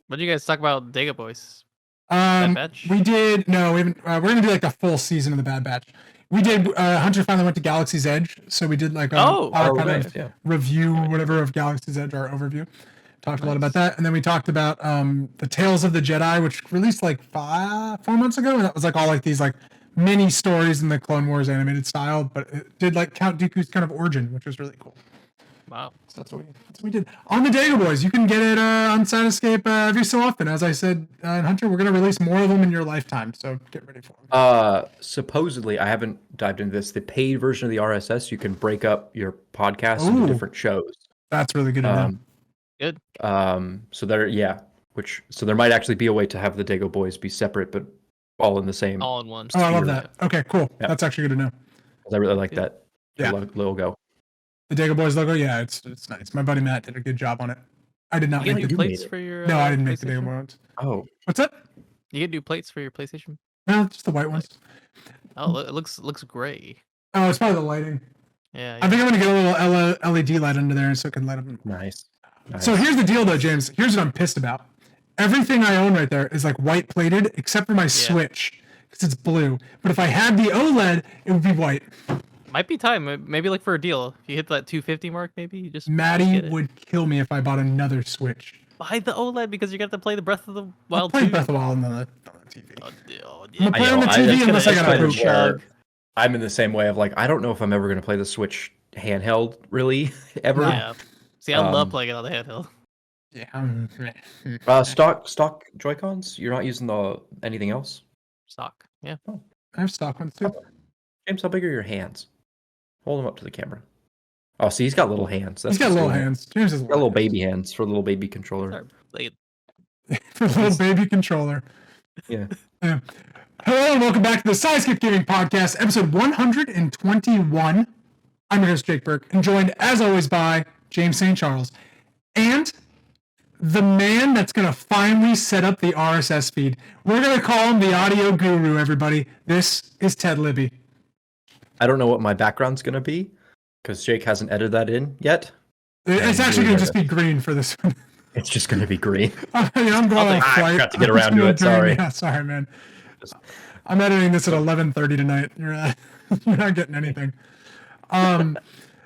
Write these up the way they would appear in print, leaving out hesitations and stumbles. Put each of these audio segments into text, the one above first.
What did you guys talk about Dega Boys? Bad Batch? We did no. We haven't, we're gonna do like the full season of the Bad Batch. We did. Hunter finally went to Galaxy's Edge, so we did like our kind of review, whatever, of Galaxy's Edge, our overview. Talked a lot about that, and then we talked about the Tales of the Jedi, which released like 4 months ago, and that was like all like these like mini stories in the Clone Wars animated style, but it did like Count Dooku's kind of origin, which was really cool. Wow. So that's what we did. On the Data Boys, you can get it on Side Escape every so often. As I said, Hunter, we're going to release more of them in your lifetime, so get ready for them. Supposedly, I haven't dived into this, the paid version of the RSS, you can break up your podcast into different shows. That's really good. Good. So there might actually be a way to have the Dago Boys be separate, but all in the same. All in one. Oh, I love that. Okay, cool. Yeah. That's actually good to know. I really like that logo. The Dago Boys logo, yeah, it's nice. My buddy Matt did a good job on it. I did not make the plates for your. No, I didn't make the Dago Boys. Oh, what's that? You can do plates for your PlayStation. No, just the white ones. Oh, it looks gray. Oh, it's probably the lighting. Yeah. I think I'm gonna get a little LED light under there so it can light up. Nice. So here's the deal, though, James. Here's what I'm pissed about. Everything I own right there is like white plated, except for my Switch, because it's blue. But if I had the OLED, it would be white. Might be time. Maybe like for a deal. If you hit that 250 mark, maybe you just. Maddie would kill me if I bought another Switch. Buy the OLED because you got to play the Breath of the Wild. I'll play Breath of the Wild on the TV. I'm play on the TV unless I got a chug. I'm in the same way of like, I don't know if I'm ever going to play the Switch handheld really ever. Yeah. See, I love playing it on the handheld. Yeah. Stock Joy-Cons? You're not using anything else? Stock. Yeah. Oh, I have stock ones too. James, how big are your hands? Hold them up to the camera. Oh, see, he's got little hands. He's got little hands. James has little baby hands for a little baby controller. For a little baby controller. Yeah. Hello and welcome back to the Sidescape Gaming Podcast, episode 121. I'm your host, Jake Burke, and joined, as always, by James St. Charles. And the man that's going to finally set up the RSS feed. We're going to call him the audio guru, everybody. This is Ted Libby. I don't know what my background's going to be, because Jake hasn't edited that in yet. It's actually going to just be green for this one. It's just going to be green. I'm going on a flight. I got to get around to it, sorry. Yeah, sorry, man. I'm editing this at 11:30 tonight. You're not getting anything. Every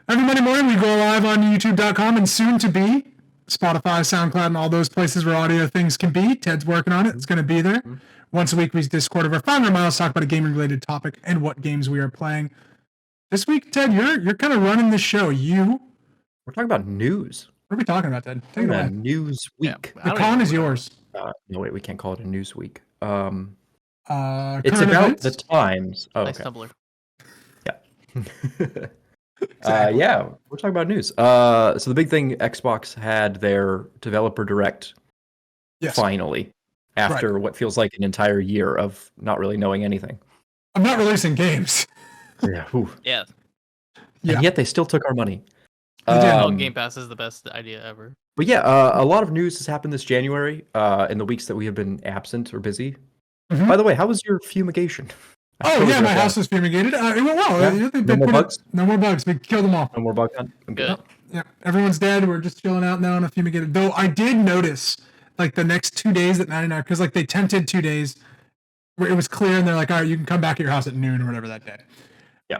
Monday morning, we go live on youtube.com and soon to be Spotify, SoundCloud, and all those places where audio things can be. Ted's working on it. It's going to be there. Once a week, we Discord over 500 miles, talk about a gaming-related topic and what games we are playing. This week, Ted, you're kind of running the show. We're talking about news. What are we talking about, Ted? Take it away. News week. The con is yours. No, wait, we can't call it a news week. It's about events? The times. Oh, nice okay. Tumblr. Yeah. Yeah, we're talking about news. So the big thing, Xbox had their developer direct finally, after what feels like an entire year of not really knowing anything. I'm not releasing games. Yeah. Yeah. And yet they still took our money. Game Pass is the best idea ever. But yeah, a lot of news has happened this January in the weeks that we have been absent or busy. Mm-hmm. By the way, how was your fumigation? Oh yeah, my house was fumigated. It went well. Yeah. No more bugs? No more bugs. We killed them all. No more bug hunt? Good. Yeah, everyone's dead. We're just chilling out now on a fumigated. Though I did notice, like the next 2 days at 99, because like they tempted 2 days where it was clear, and they're like, all right, you can come back at your house at noon or whatever that day. Yeah.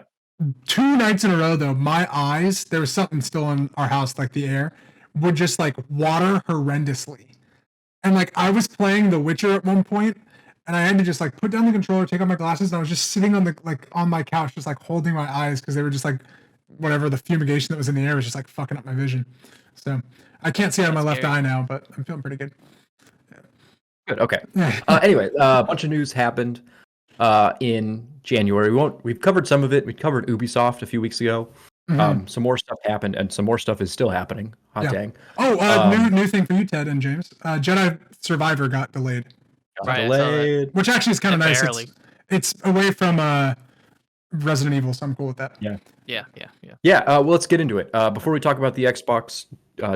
2 nights in a row, though, my eyes, there was something still in our house, like the air, would just like water horrendously. And like I was playing The Witcher at one point, and I had to just like put down the controller, take off my glasses, and I was just sitting on my couch, just like holding my eyes because they were just like whatever the fumigation that was in the air was just like fucking up my vision. So I can't see out of my left eye now, but I'm feeling pretty good. Yeah. Good. Okay. Anyway, a bunch of news happened in January. We've covered some of it. We covered Ubisoft a few weeks ago. Mm-hmm. Some more stuff happened, and some more stuff is still happening. Hot dang. Oh, new thing for you, Ted and James. Jedi Survivor got delayed. Delayed. Which actually is kind of nice. It's away from Resident Evil, so I'm cool with that. Yeah. Well, let's get into it. Before we talk about the Xbox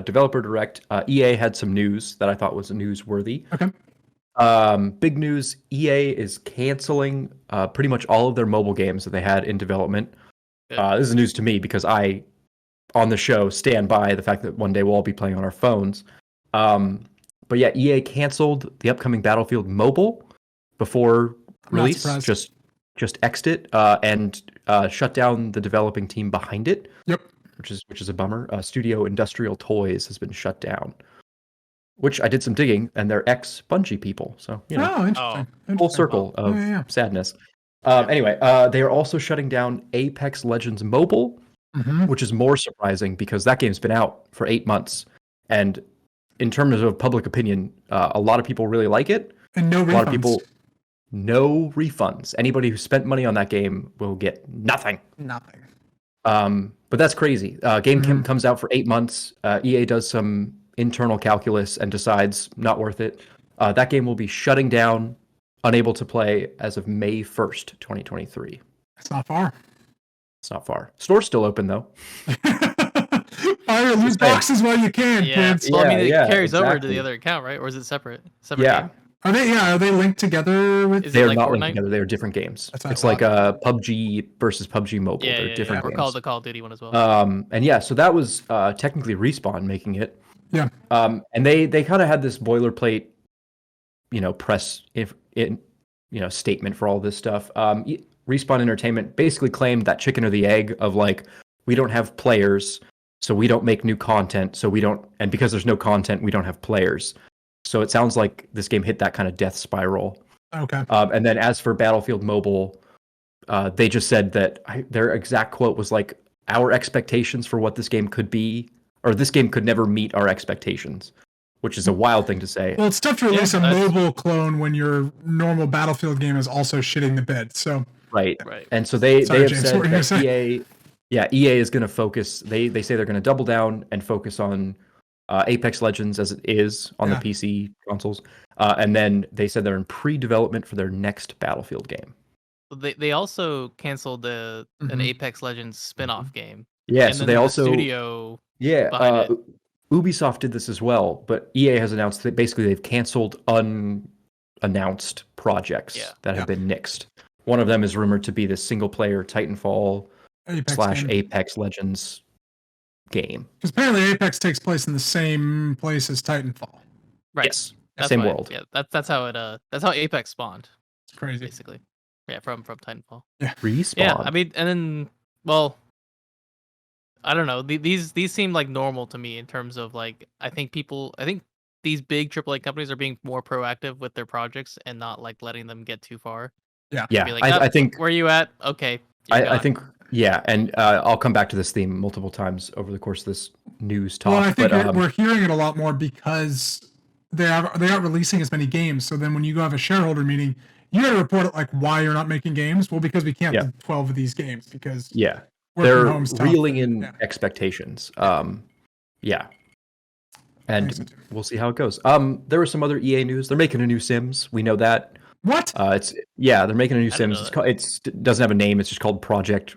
Developer Direct, EA had some news that I thought was newsworthy. Okay. Big news: EA is canceling pretty much all of their mobile games that they had in development. This is news to me because I, on the show, stand by the fact that one day we'll all be playing on our phones. But yeah, EA canceled the upcoming Battlefield Mobile before release. Just X'd it and shut down the developing team behind it. Yep. Which is a bummer. Studio Industrial Toys has been shut down. Which I did some digging, and they're ex-Bungie people. So, interesting. Full circle of sadness. Anyway, they are also shutting down Apex Legends Mobile, which is more surprising because that game's been out for 8 months. And in terms of public opinion, a lot of people really like it. And no refunds. A lot of people, no refunds. Anybody who spent money on that game will get nothing. Nothing. But that's crazy. Game comes out for 8 months. EA does some internal calculus and decides not worth it. That game will be shutting down, unable to play as of May 1st, 2023. It's not far. It's not far. Store's still open though. Fire loot boxes while you can, kids. Well, I mean, it carries over to the other account, right? Or is it separate? Game? Are they linked together with? They're not linked together. They are different games. It's like PUBG versus PUBG Mobile. They're different games. Or the Call of Duty one as well. So that was technically Respawn making it. Yeah. And they kind of had this boilerplate, press statement for all this stuff. Respawn Entertainment basically claimed that chicken or the egg of like, we don't have players, so we don't make new content, and because there's no content, we don't have players. So it sounds like this game hit that kind of death spiral. Okay. And then as for Battlefield Mobile, they just said that their exact quote was like, our expectations for what this game could be, or this game could never meet our expectations, which is a wild thing to say. Well, it's tough to release a mobile clone when your normal Battlefield game is also shitting the bed. So right. And so they have said that EA is going to focus. They say they're going to double down and focus on Apex Legends as it is on the PC consoles, and then they said they're in pre-development for their next Battlefield game. They also canceled an Apex Legends spin-off game. Yeah, and so they also studio. Ubisoft did this as well, but EA has announced that basically they've canceled unannounced projects that have been nixed. One of them is rumored to be the single-player Titanfall Apex Legends game. Because apparently Apex takes place in the same place as Titanfall. Right. Yes. Same world. Yeah, that's how Apex spawned. It's crazy. Basically. Yeah, from Titanfall. Yeah. Respawn. Yeah, I mean, and then, well, I don't know. These seem like normal to me in terms of like, I think these big AAA companies are being more proactive with their projects and not like letting them get too far. Yeah. Like, I think. Where are you at? Okay. I think. Yeah, and I'll come back to this theme multiple times over the course of this news talk. Well, I think we're hearing it a lot more because they aren't releasing as many games. So then when you go have a shareholder meeting, you got to report it like why you're not making games. Well, because we can't do 12 of these games because they're reeling in expectations. And we'll see how it goes. There was some other EA news. They're making a new Sims. We know that. What? They're making a new Sims. It doesn't have a name. It's just called Project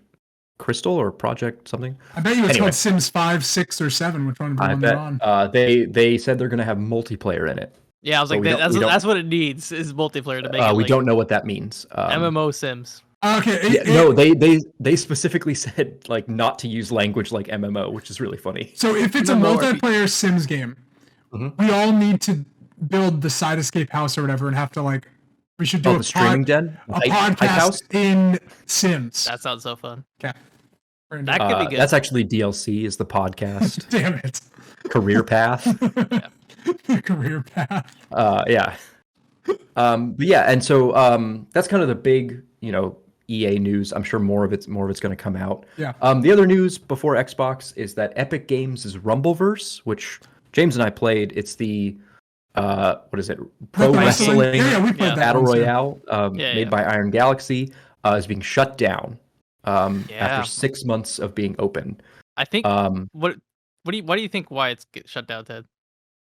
Crystal or Project something. I bet you it's called Sims 5, 6, or 7. Which one? They're on? They said they're going to have multiplayer in it. Yeah, I was like, that's what it needs is multiplayer to make it. We don't know what that means. MMO Sims. Okay. No, they specifically said like not to use language like MMO, which is really funny. So if it's a multiplayer Sims game, we all need to build the side escape house or whatever, and have to like. We should do the streaming den, a podcast in Sims. That sounds so fun. Okay, that could be good. That's actually DLC. Is the podcast? Damn it! Career path. Career path. And so that's kind of the big EA news. I'm sure more of it's going to come out. Yeah. The other news before Xbox is that Epic Games' Rumbleverse, which James and I played. It's the what is it? Pro Wrestling Battle Royale made by Iron Galaxy is being shut down after 6 months of being open. I think. What do you think? Why it's shut down, Ted?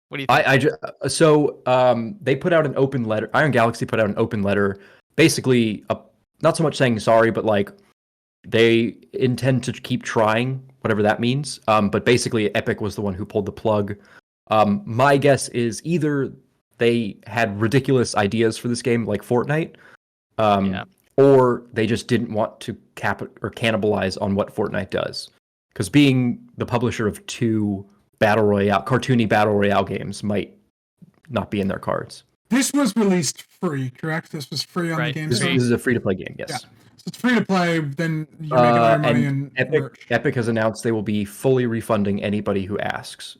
What do you think? They put out an open letter. Iron Galaxy put out an open letter, basically not so much saying sorry, but like they intend to keep trying, whatever that means. But basically, Epic was the one who pulled the plug. My guess is either they had ridiculous ideas for this game, like Fortnite, or they just didn't want to cannibalize on what Fortnite does. Because being the publisher of two cartoony battle royale games might, not be in their cards. This was released free, correct? This was free on the game This store? is a free-to-play game, yes. Yeah. So it's free to play, then you're making all your money in merch. Epic has announced they will be fully refunding anybody who asks.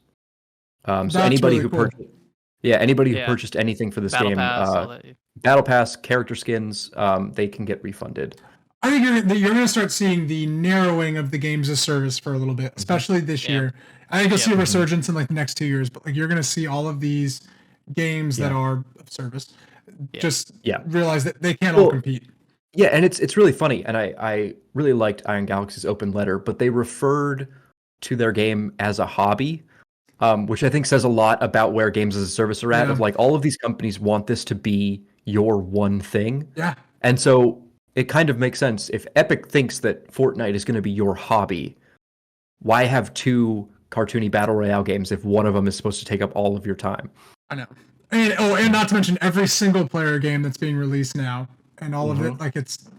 So That's anybody really who cool. purchased anything for this Battle game, Pass, all that. Battle Pass, character skins, they can get refunded. I think you're going to start seeing the narrowing of the games as service for a little bit, especially this year. I think you'll see a resurgence in like the next 2 years, but like you're going to see all of these games that are of service just realize that they can't all compete. Yeah, and it's really funny, and I really liked Iron Galaxy's open letter, but they referred to their game as a hobby, which I think says a lot about where games as a service are at. Of like all of these companies want this to be your one thing. Yeah, and so it kind of makes sense. If Epic thinks that Fortnite is going to be your hobby, why have 2 cartoony battle royale games if one of them is supposed to take up all of your time? I know. And not to mention every single player game that's being released now and all of it, like it's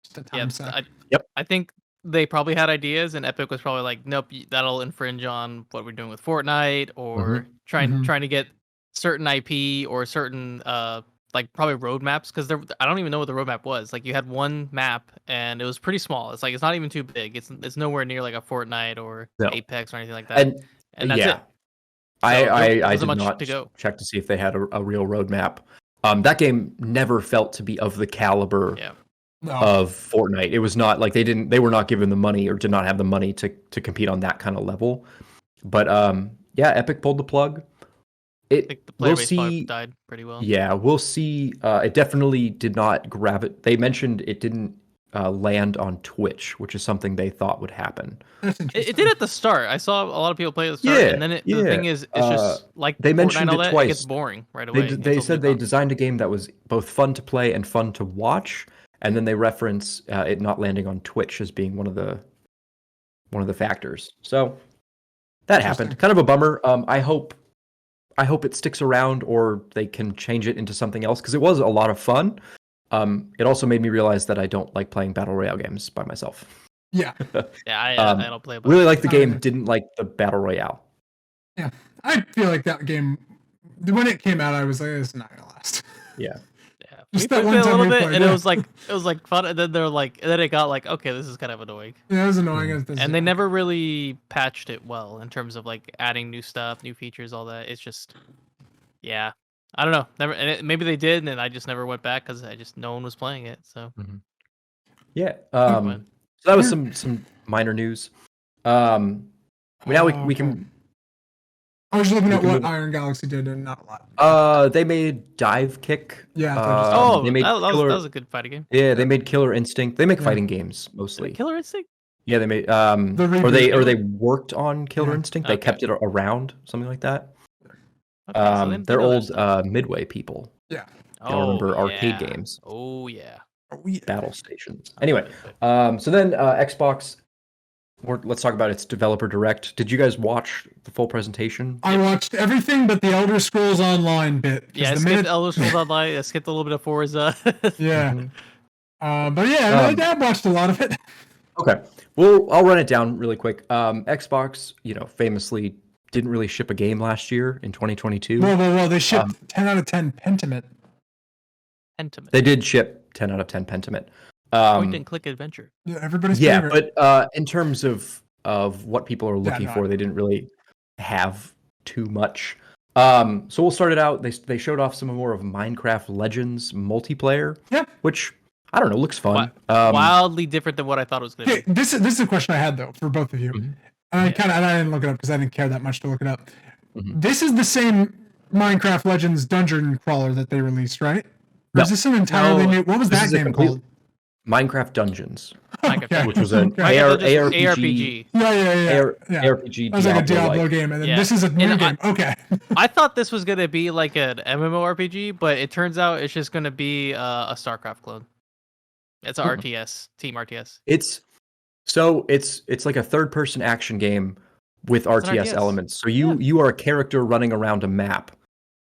just a time suck. I think they probably had ideas, and Epic was probably like, nope, that'll infringe on what we're doing with Fortnite, or trying to get certain IP or certain like probably roadmaps, because I don't even know what the roadmap was. Like you had one map and it was pretty small. It's like it's not even too big. It's nowhere near like a Fortnite or Apex or anything like that. And that's it. So I did not check to see if they had a real roadmap. That game never felt to be of the caliber of Fortnite. It was not like they were not given the money or did not have the money to compete on that kind of level. But Epic pulled the plug. We'll see. Died pretty well. Yeah, we'll see. It definitely did not They mentioned it didn't land on Twitch, which is something they thought would happen. It did at the start. I saw a lot of people play at the start, and then the thing is, it's just like they mentioned Fortnite, it twice. It gets boring right away. They said they designed a game that was both fun to play and fun to watch, and then they reference it not landing on Twitch as being one of the factors. So that happened. Kind of a bummer. I hope it sticks around, or they can change it into something else, because it was a lot of fun. It also made me realize that I don't like playing battle royale games by myself. Yeah. I don't play. Really like the game, didn't like the battle royale. Yeah, I feel like that game, when it came out, I was like, it's not gonna last. Yeah. Just that one time we played, and it was like fun, and then then it got like, okay, this is kind of annoying. Yeah, it was annoying. And they never really patched it well in terms of like adding new stuff, new features, all that. It's just, I don't know. Never. And maybe they did, and I just never went back because no one was playing it. So yeah. So that was some minor news. Now we can. I was looking at what Iron Galaxy did, and not a lot. They made Dive Kick. Yeah. They made that was a good fighting game. Yeah, they made Killer Instinct. They make fighting games mostly. Killer Instinct. Yeah, they made or they worked on Killer Instinct. They kept it around, something like that. Okay, they're old Midway people. Yeah. I remember arcade games. Oh yeah. Battle stations. Anyway, so then Xbox. Let's talk about its developer direct. Did you guys watch the full presentation? I watched everything but the Elder Scrolls Online bit. Yeah, I skipped Elder Scrolls Online. I skipped a little bit of Forza. Yeah. But yeah, I watched a lot of it. Okay. Well, I'll run it down really quick. Xbox, famously didn't really ship a game last year in 2022. Whoa. They shipped 10 out of 10 Pentiment. They did ship 10 out of 10 Pentiment. Point and click adventure. Yeah, everybody's favorite. But in terms of what people are looking for, they didn't really have too much. So we'll start it out. They showed off some more of Minecraft Legends multiplayer. Yeah. Which I don't know, looks fun. Wildly different than what I thought it was going to be. This is a question I had though for both of you. And I didn't look it up because I didn't care that much to look it up. This is the same Minecraft Legends dungeon crawler that they released, right? Or is this an entirely new? What was that game called? Minecraft Dungeons, which was an ARPG. Yeah. ARPG. That was like a Diablo game, and then this is a new game. Okay. I thought this was gonna be like an MMORPG, but it turns out it's just gonna be a StarCraft clone. It's a RTS, Team RTS. It's like a third-person action game with RTS elements. So you are a character running around a map,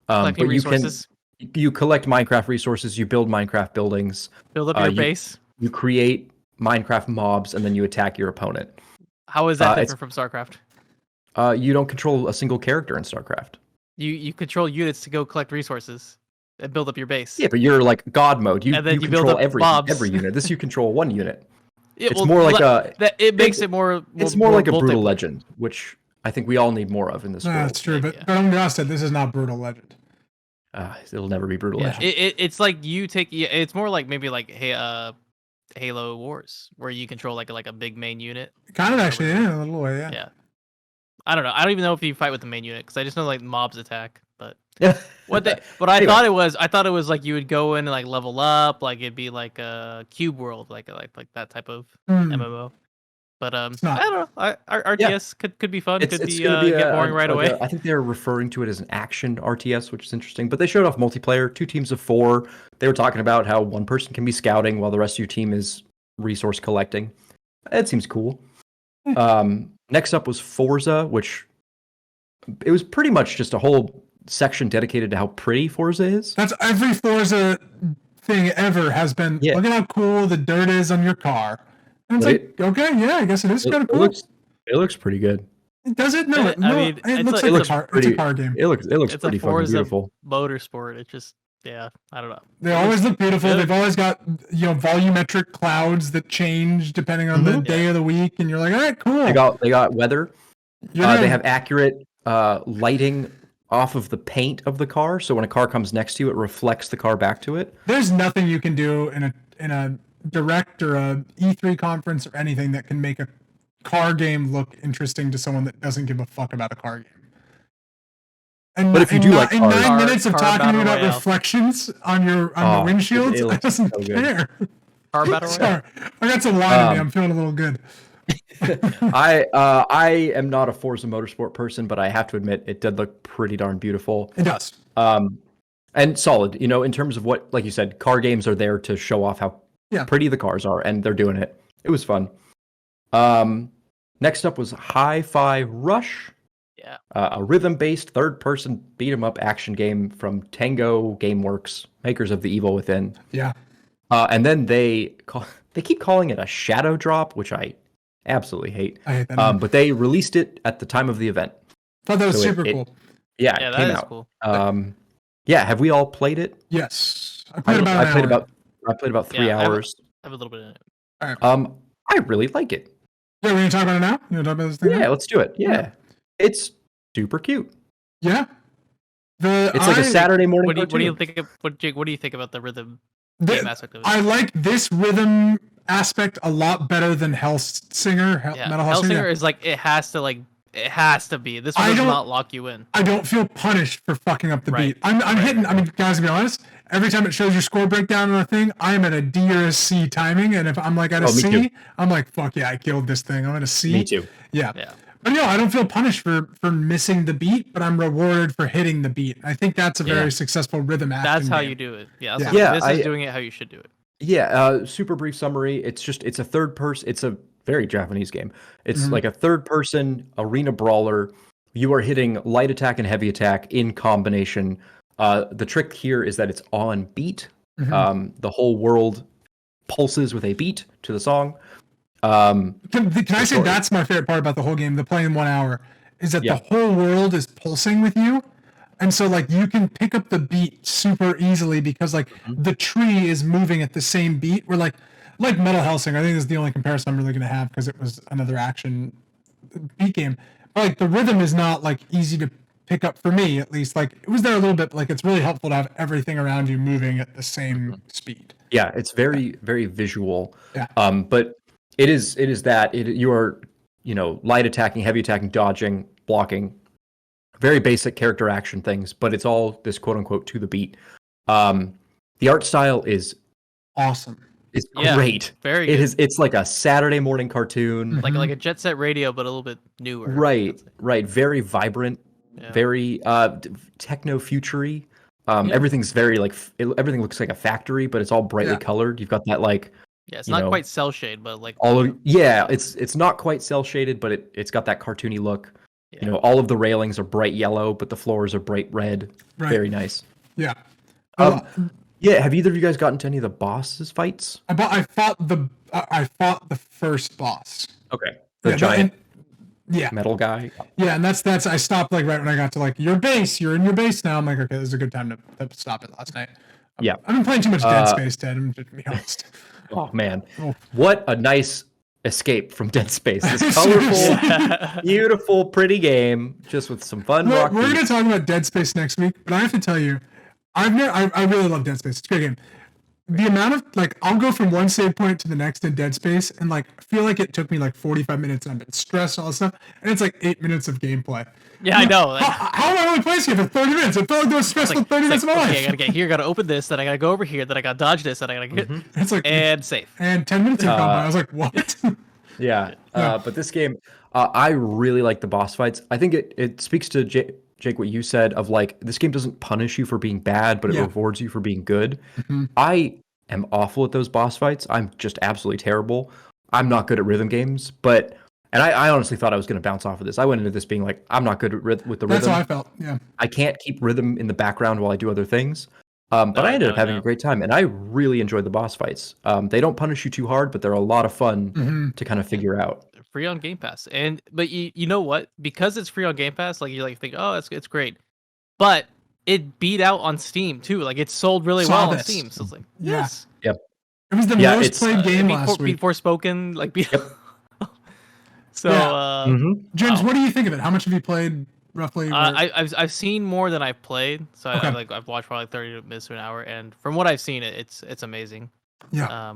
but you collect Minecraft resources. You build Minecraft buildings. Build up your base. You create Minecraft mobs, and then you attack your opponent. How is that different from StarCraft? You don't control a single character in StarCraft. You control units to go collect resources and build up your base. Yeah, but you're like God mode. You And then you build control up every mobs. unit. This you control one unit. Yeah, It's more like it makes it more. It's more like a brutal legend, which I think we all need more of in this world. That's true, but I'm gonna be honest, this is not brutal legend. It'll never be brutal legend. It's like you take. It's more like maybe like Halo Wars, where you control like a big main unit. Kind of actually, yeah, a little way, yeah. Yeah. I don't know. I don't even know if you fight with the main unit because I just know like mobs attack. But I thought it was like you would go in and like level up, like it'd be like a cube world, like that type of MMO. But I don't know. RTS could be fun. Could be get boring right away. I think they're referring to it as an action RTS, which is interesting. But they showed off multiplayer, 2 teams of 4. They were talking about how one person can be scouting while the rest of your team is resource collecting. It seems cool. Next up was Forza, which it was pretty much just a whole section dedicated to how pretty Forza is. That's every Forza thing ever has been. Look at how cool the dirt is on your car. And it's okay, yeah, I guess it is kind of cool. It looks pretty good. Does it? No, it looks like it's a car game. It looks pretty fucking beautiful. Motorsport. It just I don't know. They always look beautiful. They've always got volumetric clouds that change depending on the day of the week, and you're like, all right, cool. They got weather. They have accurate lighting off of the paint of the car, so when a car comes next to you, it reflects the car back to it. There's nothing you can do in a direct or a E3 conference or anything that can make a car game look interesting to someone that doesn't give a fuck about a car game. But if you do like 9 minutes of talking about reflections on the windshields, I doesn't care. Car battle royale. I got some wine in me. I'm feeling a little good. I am not a Forza Motorsport person, but I have to admit it did look pretty darn beautiful. It does. And solid. In terms of what, like you said, car games are there to show off how pretty the cars are, and they're doing it. It was fun. Next up was Hi-Fi Rush. Yeah. A rhythm-based third-person beat-'em-up action game from Tango Gameworks, makers of The Evil Within. Yeah. And then they keep calling it a shadow drop, which I absolutely hate. I hate that. But they released it at the time of the event. Thought that was super cool. Yeah, it came out. Cool. Have we all played it? Yes. I played about 3 hours. I have a little bit in it. All right. I really like it. Yeah, we're gonna talk about it now? You wanna talk about this thing? Yeah, let's do it. Yeah. It's super cute. Yeah. It's like a Saturday morning. What do you think? Jake? What do you think about the rhythm game aspect of it? I like this rhythm aspect a lot better than Hellsinger. Metal Hellsinger is like it has to be. This one does not lock you in. I don't feel punished for fucking up the beat. I'm hitting. I mean, guys, to be honest, every time it shows your score breakdown on a thing, I am at a D or a C timing, and if I'm like at a C, I'm like, fuck yeah, I killed this thing. I'm at a C. Me too. Yeah. But I don't feel punished for missing the beat, but I'm rewarded for hitting the beat. I think that's a very successful rhythm action. That's how you do it. This is doing it how you should do it. Yeah, super brief summary. It's a third person. It's a very Japanese game. It's like a third person arena brawler. You are hitting light attack and heavy attack in combination. The trick here is that it's on beat. The whole world pulses with a beat to the song. Can I say that's my favorite part about the whole game, the play in 1 hour, is that the whole world is pulsing with you. And so like you can pick up the beat super easily because like the tree is moving at the same beat. We're like Metal Hellsinger. I think this is the only comparison I'm really going to have because it was another action beat game. But like the rhythm is not like easy to pick up for me, at least. Like it was there a little bit, but like it's really helpful to have everything around you moving at the same speed. Yeah, it's very, very visual. Yeah. But it is that you are, light attacking, heavy attacking, dodging, blocking, very basic character action things, but it's all this quote unquote to the beat. The art style is awesome. It's great. Very good. It's like a Saturday morning cartoon. Like a Jet Set Radio, but a little bit newer. Right. Very vibrant, very techno-futury. Everything's very everything looks like a factory, but it's all brightly colored. You've got that it's not quite cell shade, but it's not quite cell shaded, but it's got that cartoony look. Yeah. All of the railings are bright yellow, but the floors are bright red. Right. Very nice. Yeah. Have either of you guys gotten to any of the bosses fights? I fought the first boss. Okay. The giant. metal guy. Yeah, and that's I stopped like right when I got to like your base. You're in your base now. I'm like, okay, this is a good time to stop it last night. Yeah. I've been playing too much Dead Space, Ted. I'm just to be honest. Oh man, Oh. what a nice escape from Dead Space. This colorful, beautiful, pretty game, just with some fun. We're going to talk about Dead Space next week, but I have to tell you, I really love Dead Space. It's a great game. The amount of like, I'll go from one save point to the next in Dead Space, and like feel like it took me like 45 minutes, and I've been stressed and all this stuff, and it's like 8 minutes of gameplay. Yeah, I know. How am I only playing this game for 30 minutes? I felt like the most stressful 30 minutes of my life. Okay, I gotta get here, gotta open this, then I gotta go over here, then I gotta dodge this, then I gotta get It's like and save. And 10 minutes have gone by. I was like, what? Yeah. But this game, I really like the boss fights. I think it speaks to Jake, what you said of like, this game doesn't punish you for being bad, but it rewards you for being good. I am awful at those boss fights. I'm just absolutely terrible. I'm not good at rhythm games, and I honestly thought I was going to bounce off of this. I went into this being like, I'm not good with the rhythm. That's how I felt, yeah. I can't keep rhythm in the background while I do other things. But I ended up having a great time, and I really enjoyed the boss fights. They don't punish you too hard, but they're a lot of fun to kind of figure out. Free on Game Pass, but you know what? Because it's free on Game Pass, like you like think, oh, it's great, but it beat out on Steam too. Like it sold really well on Steam. So it's like, yes, yep. It was the most played game last week. Before Spoken, like So, James, what do you think of it? How much have you played roughly? I've seen more than I've played, so Okay. I've watched probably 30 minutes to an hour, and from what I've seen, it's amazing. Yeah.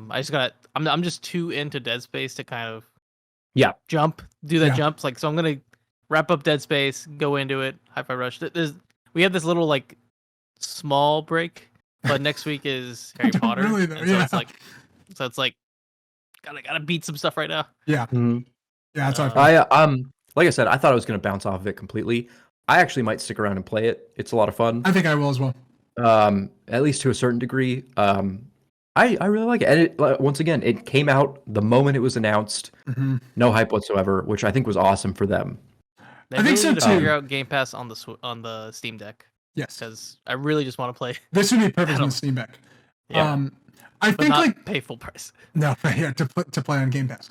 I'm just too into Dead Space to kind of do that Yeah. jump. Like, so I'm gonna wrap up Dead Space, go into it. Hi-Fi Rush. We have this little like small break, but next week is Harry Potter. Really, though, and so it's like gotta beat some stuff right now. Yeah. Yeah, that's what I felt. Like I said, I thought I was going to bounce off of it completely. I actually might stick around and play it. It's a lot of fun. I think I will as well. At least to a certain degree. I really like it. And it, once again, it came out the moment it was announced. No hype whatsoever, which I think was awesome for them. They I think so need to too. figure out Game Pass on the Steam Deck. Yes. Because I really just want to play. This would be perfect on the Steam Deck. Yeah. I But think not like pay full price. no, yeah, to play on Game Pass.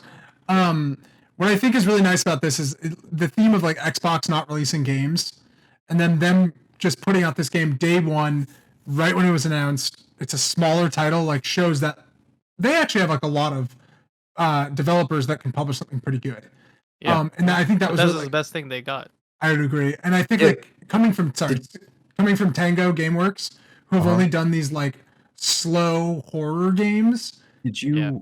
What I think is really nice about this is the theme of like Xbox not releasing games, and then them just putting out this game day one, right when it was announced. It's a smaller title, like shows that they actually have like a lot of developers that can publish something pretty good. Yeah. And I think that was really, the best thing they got. I would agree, and I think like coming from Tango Gameworks, who have only done these like slow horror games. Did you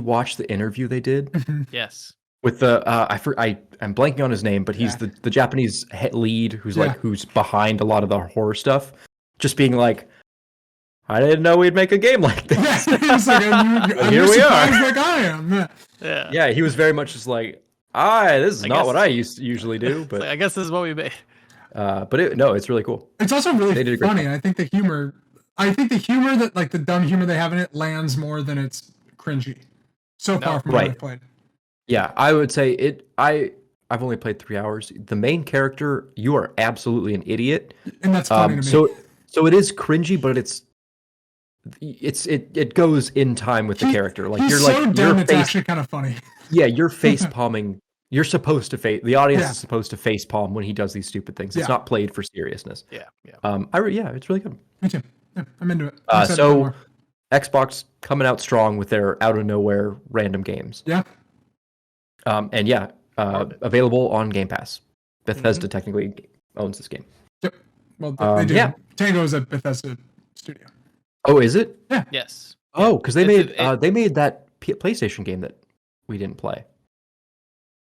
watch the interview they did? Yes. With the I'm blanking on his name, but he's the Japanese lead who's behind a lot of the horror stuff. Just being like, I didn't know we'd make a game like this. Here we are. Like I am. Yeah, he was very much just like, this is not what I usually do, but I guess this is what we made. But it's really cool. It's also really funny. I think the humor that like the dumb humor they have in it lands more than it's cringy. So far from what I've played. Yeah, I would say I've only played 3 hours. The main character, you are absolutely an idiot, and that's funny to me. So it is cringy, but it goes in time with the character. Like you're so like dumb, it's actually kind of funny. Yeah, you're face palming. You're supposed to the audience is supposed to face palm when he does these stupid things. It's not played for seriousness. Yeah. It's really good. Me too. Yeah, I'm into it. So Xbox coming out strong with their out of nowhere random games. Yeah. Available on Game Pass. Bethesda technically owns this game. Yep. Well, they do. Yeah. Tango is a Bethesda studio. Oh, is it? Yeah. Yes. Oh, because they made that PlayStation game that we didn't play.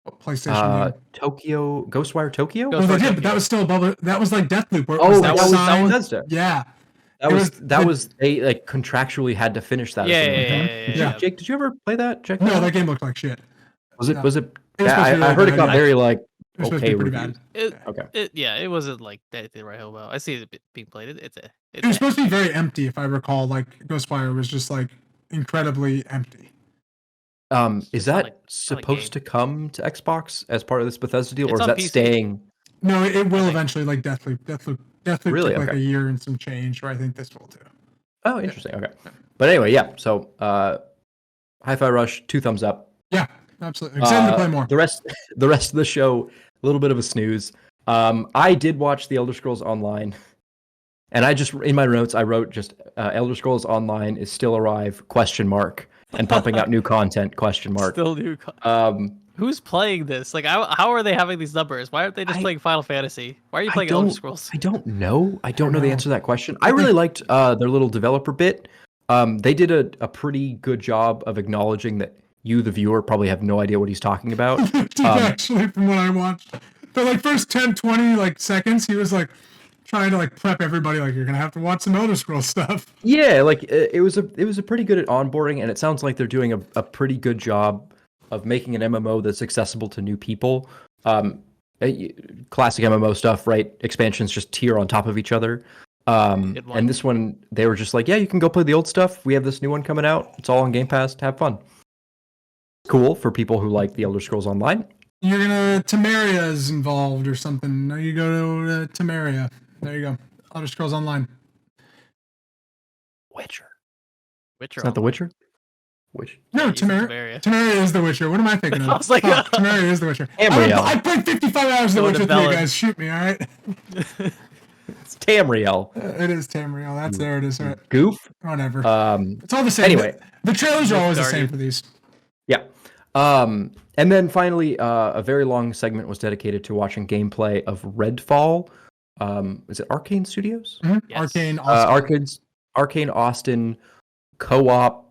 What PlayStation game? Ghostwire Tokyo? Well, they did, but that was still above. That was like Deathloop. That was Bethesda. Yeah. That was they like contractually had to finish that. Yeah. Jake, did you ever play that? Check no, that game looked like shit. Was it? I heard it got very like okay pretty reviews. bad. It wasn't like that right well. I see it being played. It was supposed to be very empty, if I recall. Like Ghostwire was just like incredibly empty. Is that supposed to come to Xbox as part of this Bethesda deal, or is that PC. staying? No, it will eventually. Like Deathloop really? took like a year and some change. Where I think this will too. Oh, interesting. Okay, but anyway, yeah. So, Hi-Fi Rush, 2 thumbs up. Yeah, Absolutely. Excited to play more. The rest of the show, a little bit of a snooze. I did watch the Elder Scrolls Online, and I just in my notes I wrote just Elder Scrolls Online is still alive ? And pumping out new content ? Still new. Who's playing this? Like, how are they having these numbers? Why aren't they just playing Final Fantasy? Why are you playing Elder Scrolls? I don't know. I don't know the answer to that question. I really liked their little developer bit. They did a pretty good job of acknowledging that you, the viewer, probably have no idea what he's talking about. Actually, from what I watched, the like first 10, 20 like seconds, he was like trying to like prep everybody, like you're gonna have to watch some Elder Scrolls stuff. Yeah, like it was a pretty good at onboarding, and it sounds like they're doing a pretty good job of making an MMO that's accessible to new people. Classic MMO stuff, right? Expansions just tier on top of each other. And this one, they were just like, yeah, you can go play the old stuff. We have this new one coming out. It's all on Game Pass. Have fun. Cool for people who like the Elder Scrolls Online. You're gonna Temeria is involved or something. Now you go to Temeria. There you go. Elder Scrolls Online. Witcher. Witcher. Is that The Witcher? Which? No, Temeria. Temeria is The Witcher. What am I thinking of? I was like, Temeria is The Witcher. I played 55 hours of The Witcher 3, guys. Shoot me, all right? It's Tamriel. It is Tamriel. That's there. It is. Right. Goof. Whatever. It's all the same. Anyway, the trailers are always the same for these. Yeah. And then finally, a very long segment was dedicated to watching gameplay of Redfall. Is it Arcane Studios? Mm-hmm. Yes. Arcane Austin. Arcane Austin co-op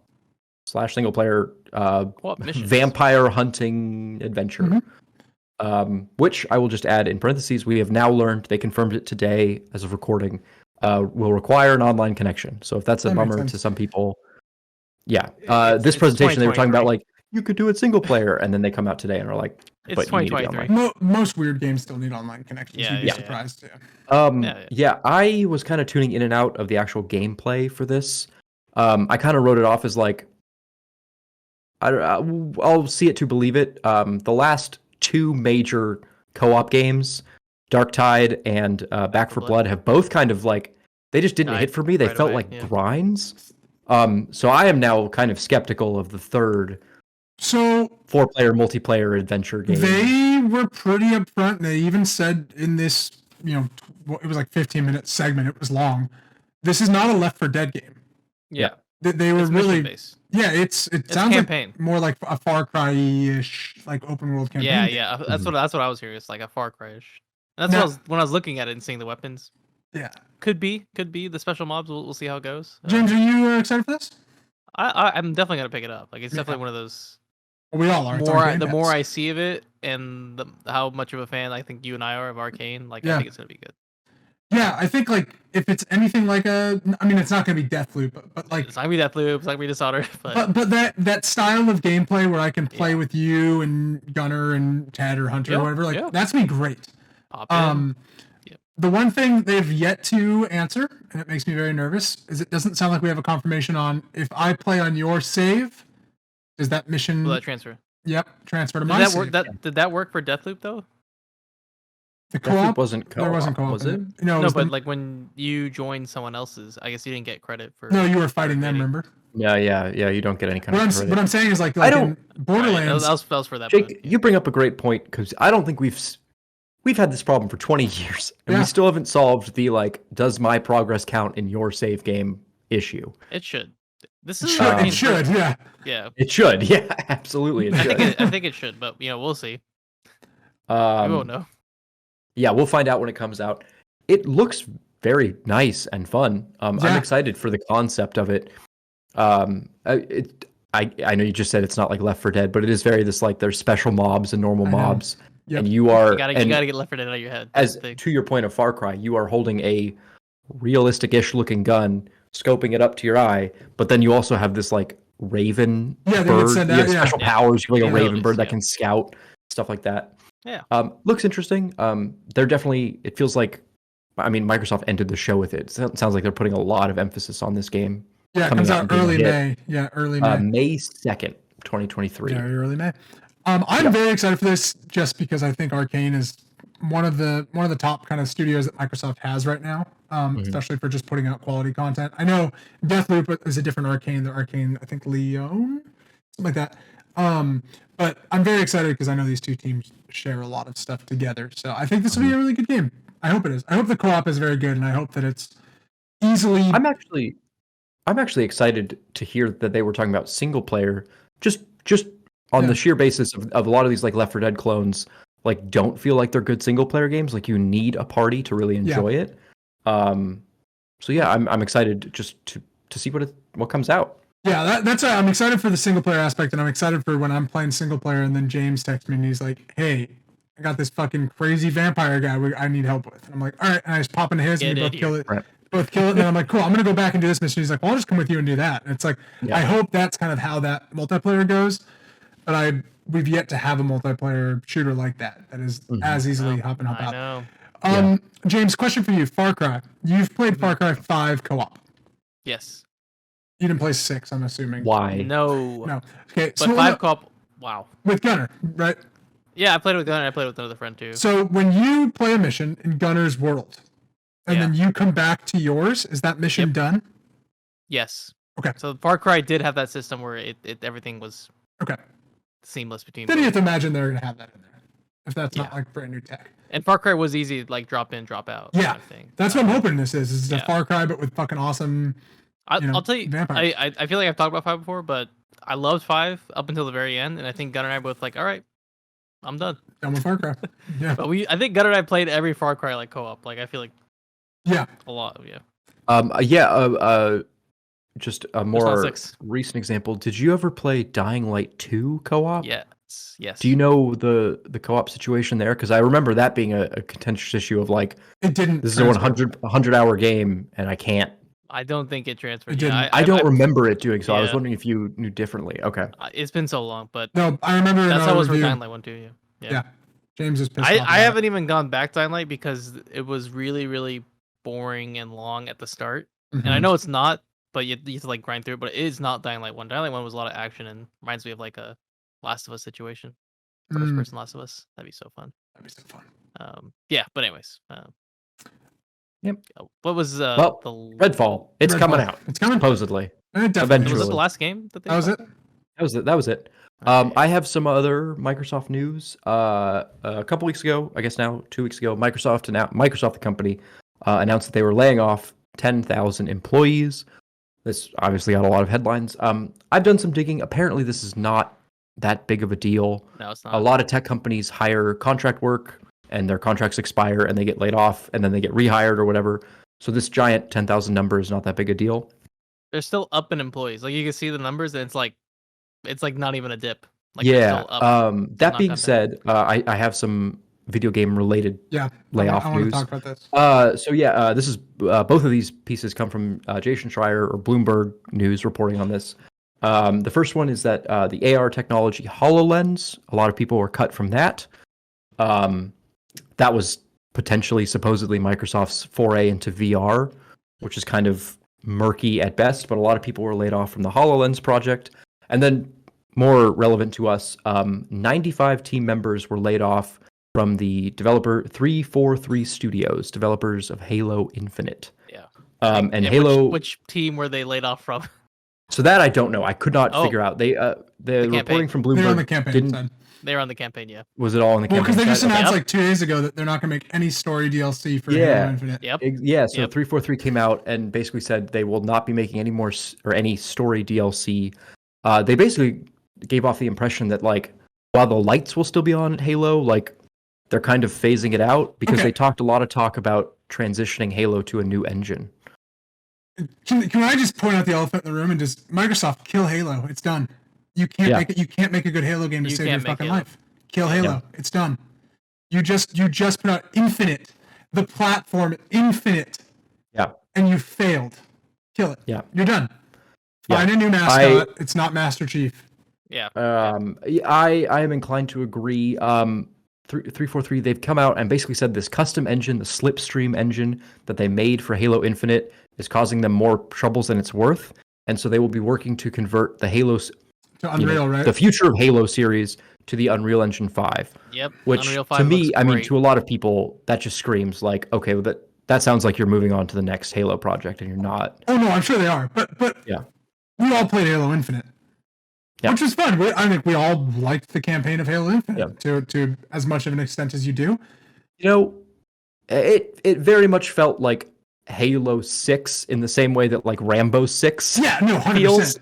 / single player vampire hunting adventure. Mm-hmm. Which I will just add in parentheses, we have now learned, they confirmed it today as of recording, will require an online connection. So if that's a bummer to some people, this presentation they were talking about like, you could do it single player, and then they come out today and are like, it's 2023. Most weird games still need online connections. You'd be surprised. I was kind of tuning in and out of the actual gameplay for this. I kind of wrote it off as like, I'll see it to believe it. The last two major co-op games, Darktide and Back 4 Blood, have both kind of like, they just didn't hit for me. They felt like grinds. So I am now kind of skeptical of the third 4-player multiplayer adventure game. They were pretty upfront. They even said in this, it was like 15-minute segment. It was long. This is not a Left 4 Dead game. Yeah. They were really based. Yeah, it sounds campaign. Like more like a Far Cry-ish, like open world campaign. Yeah. That's what I was hearing. It's like a Far Cry-ish. And that's when I was looking at it and seeing the weapons. Yeah. Could be the special mobs. We'll see how it goes. James, are you excited for this? I'm definitely gonna pick it up. Like it's definitely one of those. We all are. The more I see of it, and how much of a fan I think you and I are of Arcane, I think it's gonna be good. Yeah, I think like if it's anything like it's not gonna be Deathloop, but like it's not gonna be Deathloop, it's not gonna be Dishonored, but that style of gameplay where I can play with you and Gunner and Ted or Hunter or whatever, that's gonna be great. The one thing they've yet to answer, and it makes me very nervous, is it doesn't sound like we have a confirmation on if I play on your save. Does that mission? Will that transfer? Yep, transfer to my save. Did that work for Deathloop though? The co-op wasn't co-op. There wasn't co-op. Was it? No, but like when you joined someone else's, I guess you didn't get credit for. No, you were fighting them. Remember? Yeah. You don't get any kind of credit. What I'm saying is like in Borderlands. That was for that. Jake, you bring up a great point because I don't think we've had this problem for 20 years and we still haven't solved the does my progress count in your save game issue. It should. This is it should. Yeah. It should. Yeah, absolutely. It should. I think it should, but we'll see. We won't know. Yeah, we'll find out when it comes out. It looks very nice and fun. I'm excited for the concept of it. I know you just said it's not like Left 4 Dead, but it is very there's special mobs and normal mobs. Yep. And you gotta get Left 4 Dead out of your head. As to your point of Far Cry, you are holding a realistic-ish looking gun, scoping it up to your eye, but then you also have this raven bird. You have special powers. You have a raven bird that can scout, stuff like that. Yeah. Looks interesting. They're definitely. It feels like, Microsoft ended the show with it. It sounds like they're putting a lot of emphasis on this game. Yeah, it comes out early May. Yeah, early May. May 2nd, 2023. Very early May. I'm very excited for this just because I think Arcane is one of the top kind of studios that Microsoft has right now, especially for just putting out quality content. I know Deathloop is a different Arcane. The Arcane, I think Leon, something like that. But I'm very excited because I know these two teams share a lot of stuff together. So I think this will be a really good game. I hope it is. I hope the co-op is very good, and I hope that it's easily. I'm actually excited to hear that they were talking about single player, just on the sheer basis of a lot of these like Left 4 Dead clones, like don't feel like they're good single player games. Like you need a party to really enjoy it. So yeah, I'm excited just to see what comes out. Yeah, that's I'm excited for the single player aspect, and I'm excited for when I'm playing single player, and then James texts me and he's like, "Hey, I got this fucking crazy vampire guy I need help with." And I'm like, "All right," and I just pop into his, and we both kill it. Right. Both kill it, and then I'm like, "Cool, I'm gonna go back and do this mission." He's like, "Well, I'll just come with you and do that." And it's like, I hope that's kind of how that multiplayer goes, but we've yet to have a multiplayer shooter like that is as easily hop in, hop out. I know. James, question for you: Far Cry. You've played Far Cry 5 co-op. Yes. You didn't play 6, I'm assuming. Why? No. Okay, But 5 co-op. Wow. With Gunner, right? Yeah, I played with Gunner. I played with another friend too. So when you play a mission in Gunner's world, and then you come back to yours, is that mission done? Yes. Okay. So Far Cry did have that system where it everything was seamless between. Then you have to imagine they're gonna have that in there, if that's not like brand new tech. And Far Cry was easy, like drop in, drop out. Yeah, kind of thing. That's what I'm hoping this is. This is a Far Cry, but with fucking awesome. I'll tell you, vampires. I feel like I've talked about 5 before, but I loved 5 up until the very end, and I think Gunner and I both like, all right, I'm done. Done with Far Cry. Yeah. But I think Gunner and I played every Far Cry like co-op. Like I feel like a lot. Just a more recent example. Did you ever play Dying Light 2 co-op? Yes. Do you know the co-op situation there? Because I remember that being a contentious issue of like, it didn't. This is a 100-hour game, and I can't. I don't think it transferred. It didn't. I don't remember it doing so. I was wondering if you knew differently. Okay. It's been so long, but no, I remember. That's how it was for Dying Light 1 too. Yeah. James is pissed off. I haven't even gone back to Dying Light because it was really, really boring and long at the start. And I know it's not, but you have to like grind through it. But it is not Dying Light 1. Dying Light 1 was a lot of action and reminds me of like a Last of Us situation. First person Last of Us. That'd be so fun. But anyways. Yep. What was the Redfall? It's coming out. It's coming supposedly. Eventually. Was it the last game that they? That was it. Okay. I have some other Microsoft news. A couple weeks ago, I guess now 2 weeks ago, Microsoft, the company, announced that they were laying off 10,000 employees. This obviously got a lot of headlines. I've done some digging. Apparently, this is not that big of a deal. No, it's not. A lot of tech companies hire contract work, and their contracts expire, and they get laid off, and then they get rehired or whatever. So this giant 10,000 number is not that big a deal. They're still up in employees. Like you can see the numbers, and it's like not even a dip. Like that being said, I have some video game related layoff I news. Want to talk about this. This is both of these pieces come from Jason Schreier or Bloomberg News reporting on this. The first one is that the AR technology HoloLens, a lot of people were cut from that. That was potentially, supposedly, Microsoft's foray into VR, which is kind of murky at best, but a lot of people were laid off from the HoloLens project. And then, more relevant to us, 95 team members were laid off from the developer 343 Studios, developers of Halo Infinite. Yeah. And Halo... Which team were they laid off from? So that I don't know. I could not figure out. The reporting from Bloomberg They're on the campaign side. They were on the campaign, yeah. Was it all on the campaign? Well, because they just announced like 2 days ago that they're not going to make any story DLC for Halo Infinite. Yep. Yeah, so 343 came out and basically said they will not be making any more or any story DLC. They basically gave off the impression that like while the lights will still be on at Halo, like they're kind of phasing it out because they talked a lot of talk about transitioning Halo to a new engine. Can I just point out the elephant in the room and just Microsoft kill Halo? It's done. You can't make it. You can't make a good Halo game to save your fucking life. Kill Halo. Yeah. It's done. You just put out Infinite, the platform Infinite. Yeah. And you failed. Kill it. Yeah. You're done. Find a new mascot. It's not Master Chief. Yeah. I am inclined to agree. 343, they've come out and basically said this custom engine, the Slipstream engine that they made for Halo Infinite, is causing them more troubles than it's worth. And so they will be working to convert the Halo to Unreal, right? The future of Halo series to the Unreal Engine 5. Yep. Which Unreal 5 to me, I mean, great. to a lot of people, that just screams like, okay, well, that sounds like you're moving on to the next Halo project, and you're not. Oh no, I'm sure they are. But yeah, we all played Halo Infinite. which was fun. I think we all liked the campaign of Halo Infinite to as much of an extent as you do. It very much felt like Halo 6 in the same way that like Rambo 6 feels.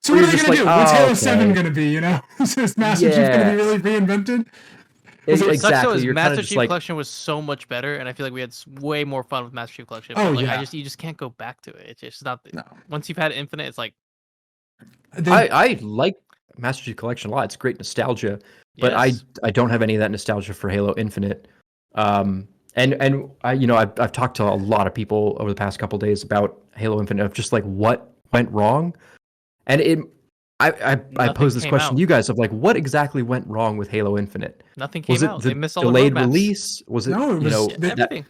So what are they going to do? What's Halo 7 going to be, Is Master Chief going to be really reinvented? Exactly. Master Chief Collection was so much better, and I feel like we had way more fun with Master Chief Collection. You just can't go back to it. It's just not. Once you've had Infinite, it's like. I like Master Chief Collection a lot. It's great nostalgia, but I don't have any of that nostalgia for Halo Infinite. And I've talked to a lot of people over the past couple of days about Halo Infinite of just like what went wrong, and I posed this question to you guys of like what exactly went wrong with Halo Infinite? Nothing came out. They missed all the delayed roadmaps. release? Was it everything?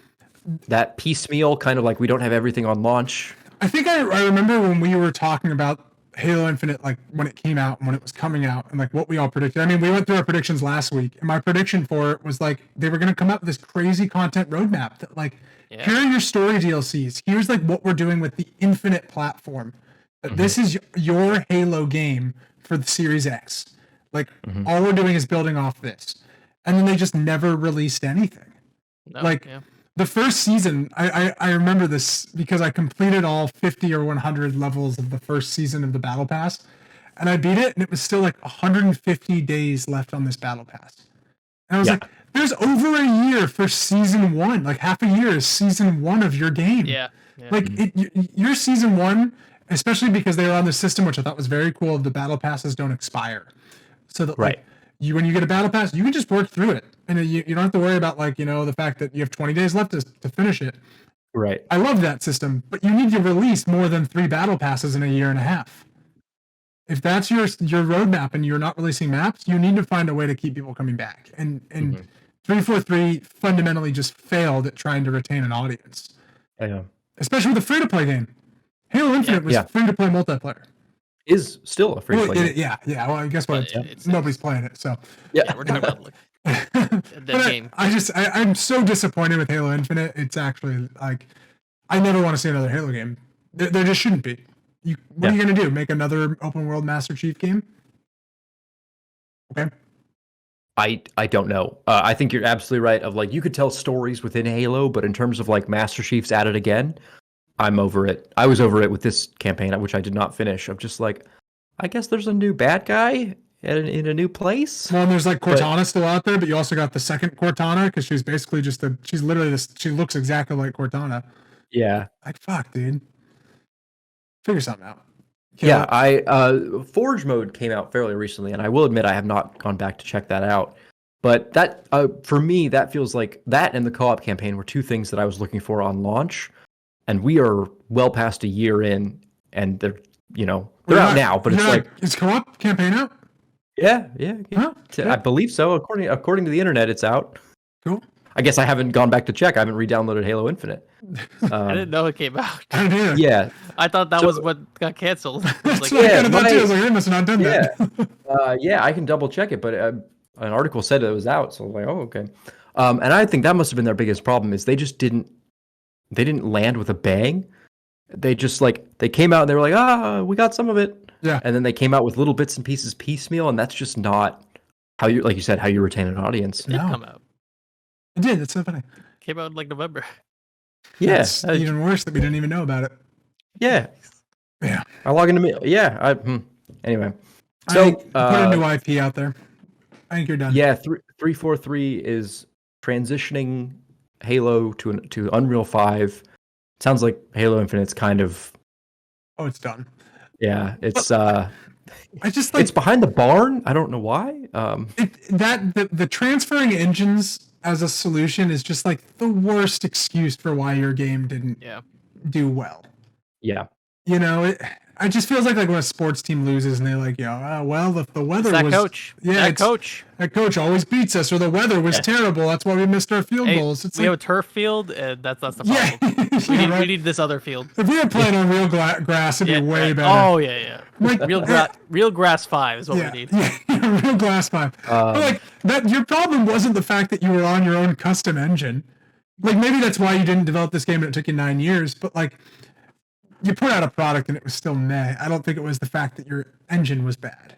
That piecemeal kind of like we don't have everything on launch? I think I remember when we were talking about Halo Infinite, like when it came out and when it was coming out and like what we all predicted. I mean, we went through our predictions last week, and my prediction for it was like they were going to come up with this crazy content roadmap that like here are your story DLCs. Here's like what we're doing with the Infinite platform. This is your Halo game for the Series X. Like all we're doing is building off this, and then they just never released anything. The first season, I remember this because I completed all 50 or 100 levels of the first season of the Battle Pass, and I beat it, and it was still like 150 days left on this Battle Pass. And I was like, there's over a year for season 1. Like half a year is season 1 of your game. Your season 1, especially because they were on the system, which I thought was very cool, the Battle Passes don't expire. So that when you get a Battle Pass, you can just work through it. And you don't have to worry about the fact that you have 20 days left to finish it. Right. I love that system, but you need to release more than 3 Battle Passes in a year and a half. If that's your roadmap and you're not releasing maps, you need to find a way to keep people coming back. And 343 fundamentally just failed at trying to retain an audience. Yeah. Especially with a free-to-play game. Halo Infinite was free-to-play multiplayer. Is still a free-to-play game. Yeah. Well, guess what? Nobody's playing it, so. Yeah, we're talking about that game. I'm so disappointed with Halo Infinite. It's actually like I never want to see another Halo game. There just shouldn't be. What are you going to do? Make another open world Master Chief game? Okay. I don't know. I think you're absolutely right. Of like you could tell stories within Halo, but in terms of like Master Chief's at it again, I'm over it. I was over it with this campaign, which I did not finish. I'm just like, I guess there's a new bad guy in a new place. Well, and there's like Cortana still out there, but you also got the second Cortana because she's basically she's literally she looks exactly like Cortana. Yeah. Like fuck, dude. Figure something out. Forge mode came out fairly recently, and I will admit I have not gone back to check that out. But that for me, that feels like that and the co-op campaign were two things that I was looking for on launch. And we are well past a year in, and they're out now. But it's like is co-op campaign out? Yeah. Huh? I believe so. According to the internet, it's out. Cool. I guess I haven't gone back to check. I haven't re-downloaded Halo Infinite. I didn't know it came out. I didn't either. Yeah. I thought that was what got canceled. That's what I kind of thought too. I was like, they must have not done that. I can double check it, but an article said it was out, so I was like, oh, okay. And I think that must have been their biggest problem is they just didn't land with a bang. They just they came out and they were like, we got some of it. Yeah. And then they came out with little bits and pieces piecemeal, and that's just not how you, like you said, how you retain an audience. It did come out. It did. That's so funny. Came out in November. Yeah. It's even worse that we didn't even know about it. Yeah. Yeah. I log into me. Yeah. Anyway. So put a new IP out there. I think you're done. Yeah. 343 is transitioning Halo to Unreal 5. Sounds like Halo Infinite's kind of. Oh, it's done. Yeah. It's I just it's behind the barn. I don't know why. The transferring engines as a solution is just like the worst excuse for why your game didn't do well. Yeah. I just feels like when a sports team loses and they're like, if the weather that was coach. Yeah, that coach always beats us, or the weather was terrible. That's why we missed our field goals. It's we have a turf field, and that's the problem. We need this other field. If we were playing on real grass, it'd be way better. Oh yeah. Like, real grass 5 is what we need. Yeah, real grass 5. But that your problem wasn't the fact that you were on your own custom engine. Like maybe that's why you didn't develop this game and it took you 9 years. But you put out a product and it was still meh. I don't think it was the fact that your engine was bad.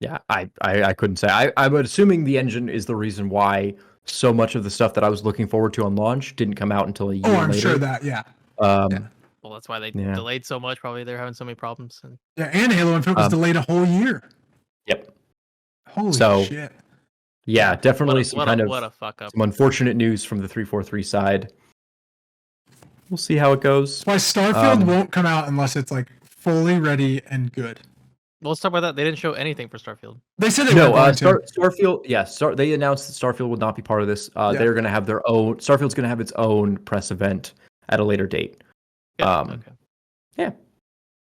Yeah, I couldn't say. I'm assuming the engine is the reason why so much of the stuff that I was looking forward to on launch didn't come out until a year later. I'm sure that, yeah. Well, that's why they Yeah. delayed so much. Probably they're having so many problems. And Halo Infinite was delayed a whole year. Yep. Holy shit. Yeah, definitely some fuck up. some unfortunate news from the 343 side. We'll see how it goes. That's why Starfield won't come out unless it's like fully ready and good. Well, let's talk about that. They didn't show anything for Starfield. They said they were going to. Starfield. Yeah, they announced that Starfield would not be part of this. They're going to have their own. Starfield's going to have its own press event at a later date. Okay. Yeah.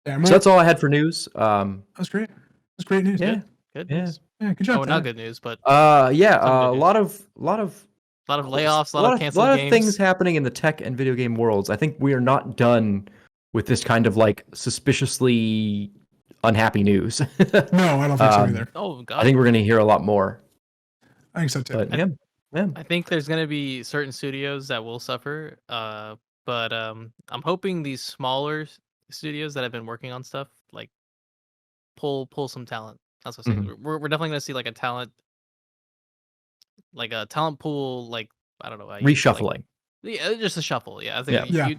So that's all I had for news. That's great. That's great news. Yeah. Good news. Yeah, good job. Oh, not good news, but a lot of layoffs, a lot of canceled games. A lot of things happening in the tech and video game worlds. I think we are not done with this kind of like suspiciously unhappy news. No, I don't think so either. Oh god. I think we're going to hear a lot more. I think so too. But, yeah. I think there's going to be certain studios that will suffer. But I'm hoping these smaller studios that have been working on stuff like pull some talent. That's what I'm saying. We're definitely going to see like a talent pool, like I don't know, reshuffling. Just a shuffle. Yeah, I think Yeah.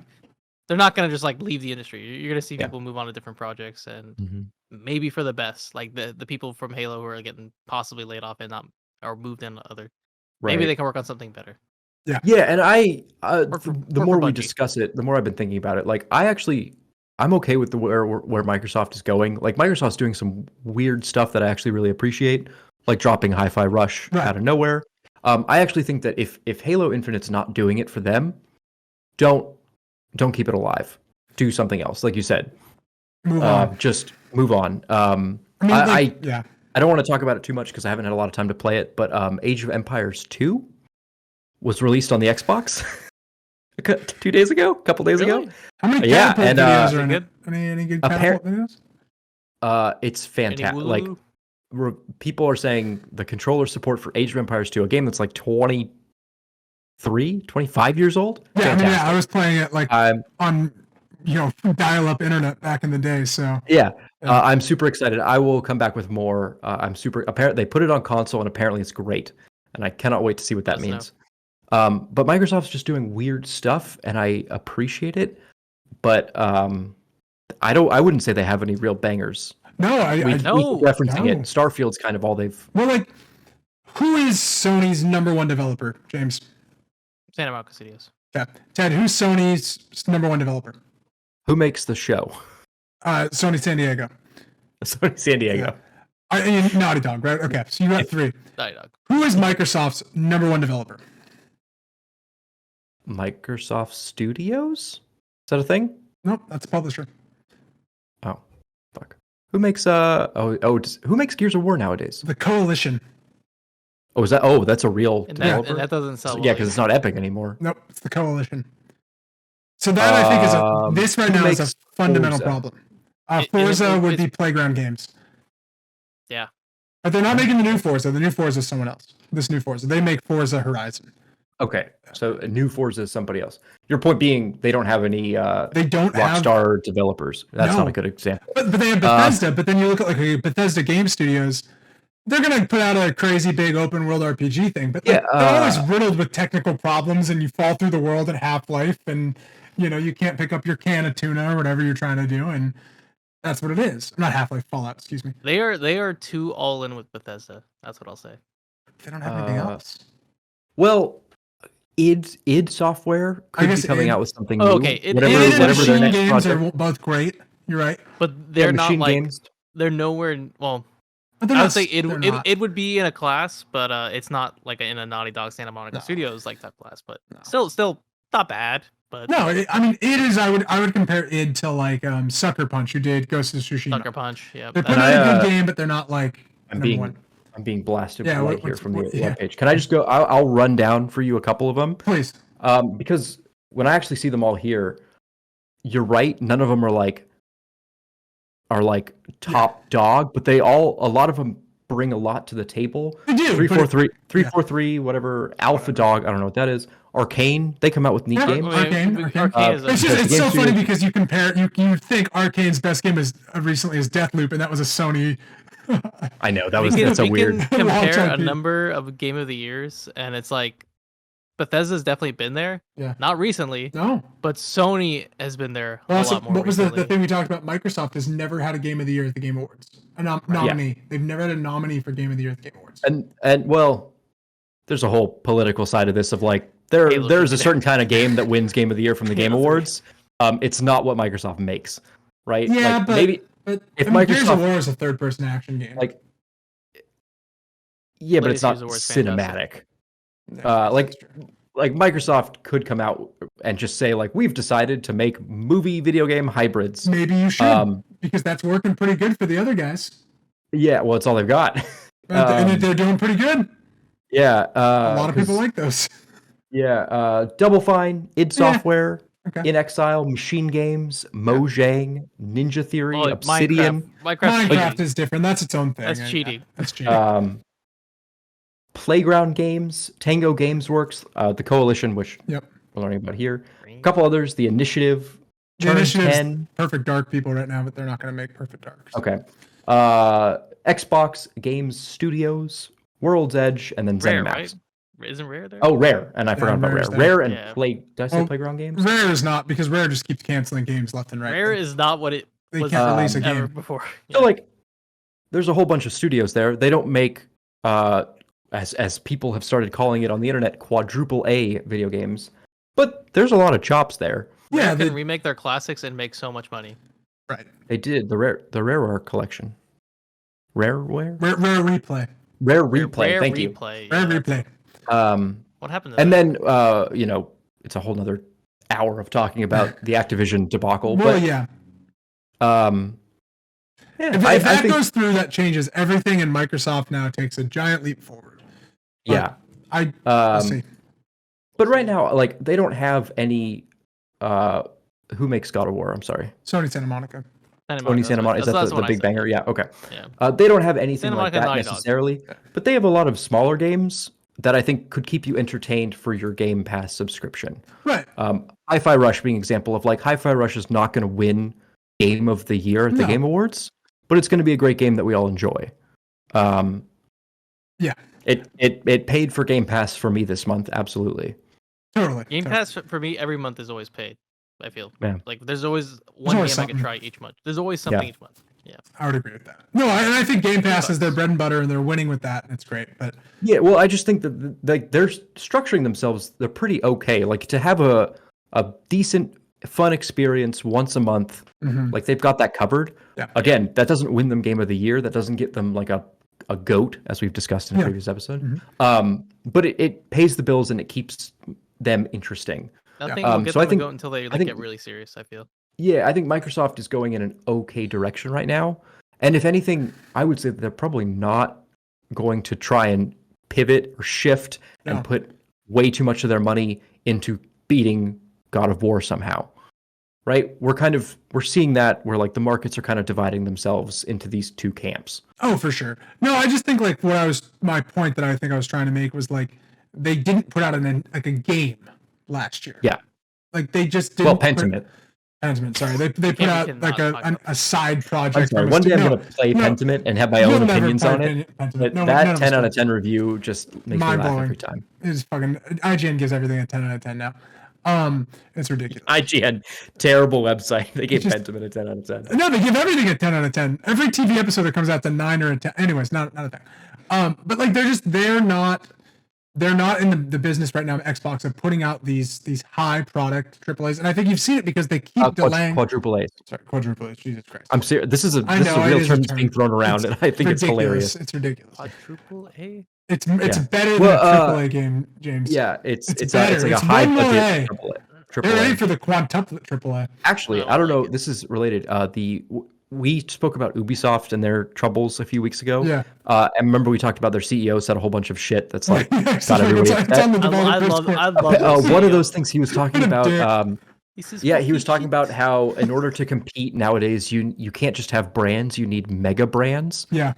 They're not going to just like leave the industry. You're going to see people move on to different projects, and maybe for the best. Like the people from Halo who are getting possibly laid off and not or moved in other. Right. Maybe they can work on something better. Yeah. Yeah, and the more we discuss it, the more I've been thinking about it. Like I'm okay with where Microsoft is going. Like Microsoft's doing some weird stuff that I actually really appreciate, like dropping Hi-Fi Rush out of nowhere. I actually think that if Halo Infinite's not doing it for them, don't keep it alive. Do something else, like you said. Move on. Just move on. I don't want to talk about it too much because I haven't had a lot of time to play it. But Age of Empires 2 was released on the Xbox 2 days ago, a couple days ago. How many catapult videos are in it? Any good catapult videos? It's fantastic. Like people are saying the controller support for Age of Empires 2, a game that's like 25 years old. Yeah, I was playing it like on dial-up internet back in the day. So I'm super excited. I will come back with more. Apparently they put it on console and apparently it's great, and I cannot wait to see what that means. But Microsoft's just doing weird stuff, and I appreciate it. But I wouldn't say they have any real bangers. No, we keep referencing it. Starfield's kind of all they've. Well, like, who is Sony's number one developer, James? Santa Monica Studios. Yeah, Ted. Who's Sony's number one developer? Who makes the show? Sony San Diego. Sony San Diego. Yeah. Naughty Dog, right? Okay, so you got 3. Naughty Dog. Who is Microsoft's number one developer? Microsoft Studios? Is that a thing? Nope, that's a publisher. Oh, fuck. Who makes who makes Gears of War nowadays? The Coalition. Oh, is that? Oh, that's a real developer. And that doesn't sell. Yeah, because it's not Epic anymore. Nope, it's the Coalition. So that I think is a fundamental problem. Forza would be Playground Games. Yeah, but they're not making the new Forza. The new Forza is someone else. This new Forza, they make Forza Horizon. Okay, so a new Forza is somebody else. Your point being, they don't have any. They don't Rockstar developers. That's not a good example. But they have Bethesda. But then you look at like Bethesda Game Studios. They're gonna put out a crazy big open world RPG thing, but they're always riddled with technical problems, and you fall through the world at Half-Life, and you can't pick up your can of tuna or whatever you're trying to do, and that's what it is. Not Half-Life, Fallout. Excuse me. They are too all in with Bethesda. That's what I'll say. They don't have anything else. Well. id Software could be coming out with something new. Okay, whatever their next games are both great. You're right, but they're not like games. They're nowhere. Well, I would say it would be in a class, but it's not like in a Naughty Dog Santa Monica Studios like type class. But still not bad. But no, id is. I would compare id to like Sucker Punch, who did Ghost of Tsushima. Sucker Punch, yeah. They're putting out a good game, but they're not like number one. I'm being blasted here from the web page. Can I just go? I'll run down for you a couple of them, please. Because when I actually see them all here, you're right. None of them are like top dog, but a lot of them bring a lot to the table. They do. 343, whatever. Alpha Dog. I don't know what that is. Arcane. They come out with neat games. Arcane. It's so funny because you compare. You think Arcane's best game as recently as Deathloop, and that was a Sony I know that's a weird. We can compare a number of Game of the Years, and it's like Bethesda's definitely been there. Yeah. Not recently. No. But Sony has been there a Also, lot more. What was the thing we talked about? Microsoft has never had a Game of the Year at the Game Awards. A nominee. Yeah. They've never had a nominee for Game of the Year at the Game Awards. And well, there's a whole political side of this of like there's a certain kind of game that wins Game of the Year from the Game Awards. It's not what Microsoft makes, right? Yeah, like, but maybe if Microsoft Gears of War is a third-person action game. Like, yeah, but it's not cinematic. Like Microsoft could come out and just say like we've decided to make movie video game hybrids. Maybe you should because that's working pretty good for the other guys. Yeah, well, it's all they've got. And they're doing pretty good. Yeah, a lot of people like those. Yeah, Double Fine, id Software, In Exile, Machine Games, Mojang, Ninja Theory, Obsidian. Minecraft is different. That's its own thing. That's cheating. Yeah. That's cheating. Playground Games, Tango Games Works, the Coalition, which we're learning about here. A couple others, The Initiative, Turn 10. Perfect Dark people right now, but they're not going to make Perfect Dark. So. Okay. Xbox Games Studios, World's Edge, and then ZeniMax. Right? Isn't Rare there? Oh, Rare. And I forgot about Rare. Rare and Play... Did I say Playground Games? Rare is not, because Rare just keeps canceling games left and right. Rare is not what it they was can't release a game before. So, like, there's a whole bunch of studios there. They don't make... as people have started calling it on the internet, quadruple A video games. But there's a lot of chops there. Yeah, they can remake their classics and make so much money. Right. They did the Rareware collection. Rareware? Rare Replay. Rare Replay. Rare Thank you. Rare Replay. What happened to and that? then it's a whole nother hour of talking about the Activision debacle. Well, but, yeah. If that goes through, that changes everything, and Microsoft now takes a giant leap forward. But I see. But right now, like, they don't have any. Who makes God of War? I'm sorry. Sony Santa Monica. Sony Santa Monica. Is that the big banger? Yeah. Okay. Yeah. They don't have anything like that necessarily, but they have a lot of smaller games that I think could keep you entertained for your Game Pass subscription. Right. Hi-Fi Rush being an example of like Hi-Fi Rush is not going to win Game of the Year at the Game Awards, but it's going to be a great game that we all enjoy. Yeah. It paid for Game Pass for me this month. Absolutely. Totally. Game Pass for me every month is always paid. I feel like there's always one game I can try each month. There's always something each month. Yeah, I would agree with that. No, and I think Game Pass is their bread and butter, and they're winning with that, and it's great. But yeah, well, I just think that they're structuring themselves. They're pretty okay. Like to have a decent, fun experience once a month. Mm-hmm. Like they've got that covered. Yeah. Again, that doesn't win them Game of the Year. That doesn't get them like a GOAT, as we've discussed in a previous episode. Mm-hmm. But it pays the bills and it keeps them interesting. Nothing will get them to go until they get really serious, I feel. Yeah, I think Microsoft is going in an okay direction right now. And if anything, I would say that they're probably not going to try and pivot or shift and put way too much of their money into beating God of War somehow. Right? We're seeing that where like the markets are kind of dividing themselves into these two camps. Oh, for sure. No, I just think like my point that I think I was trying to make was like they didn't put out a game last year. Yeah. Like they just didn't. Well, Pentiment. Sorry, they put out like a side project. I'm sorry, one day I'm going to play Pentiment and have my own opinions on it. But that 10 out of 10 review just makes me laugh every time. It's fucking IGN gives everything a 10 out of 10 now. It's ridiculous. IGN, terrible website. They gave Pentiment a 10 out of 10. No, they give everything a 10 out of 10. Every TV episode that comes out to 9 or a 10. Anyways, not a thing. But like they're not in the business right now of Xbox of putting out these high product AAAs, and I think you've seen it because they keep delaying quadruple A's. Sorry, quadruple A's. Jesus Christ! I'm serious. This is a real term that's being thrown around, and I think it's hilarious. It's ridiculous. Quadruple A. It's better than a AAA game, James. Yeah, it's better. It's like a high budget AAA. They're ready for the quantuplet AAA. Actually, I don't know. This is related. We spoke about Ubisoft and their troubles a few weeks ago. Yeah. I remember we talked about their CEO said a whole bunch of shit that's like got everybody upset. I love one of those things he was talking about. He was talking about how in order to compete nowadays, you can't just have brands, you need mega brands. Yeah.